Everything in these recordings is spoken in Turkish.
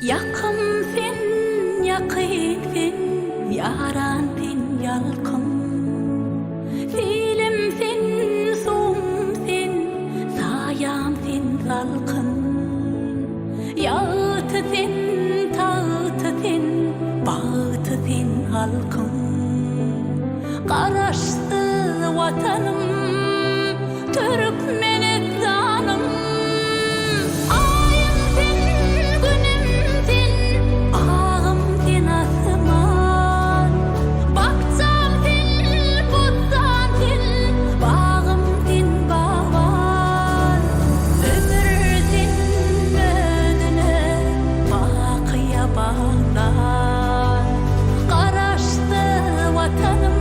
Yakın fin, yakın fin, yaran fin, yalkın. Filim fin, sum fin, sayam fin, salkın. Yağıtı fin, tağıtı fin, bağıtı fin, halkın. Karaştı vatanım, Türkmenistanım. Ayım fin, günüm fin, ağım fin asman. Bakcam fin, butsam fin, bağım fin bağvan. Ömürdün ödüne bakıya bağlar. Karaştı vatanım,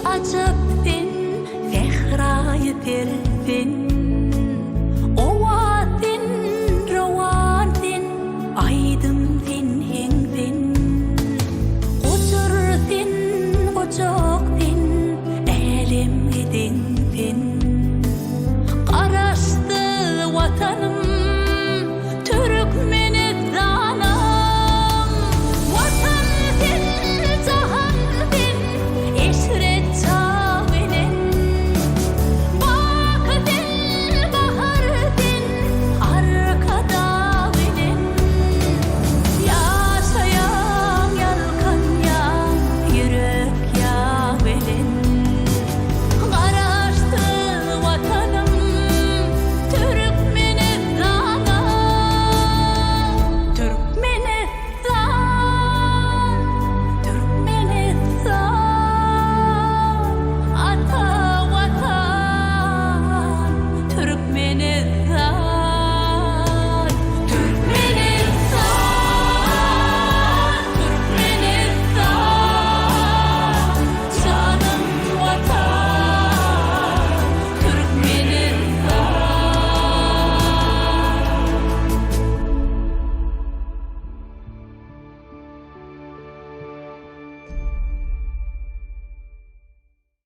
acıktın, zehrayı derdin. Ovatin, ravatin, aydımdin, hengdin. Uçurdin, uçuktun, elim edindin. Karaştı vatanım,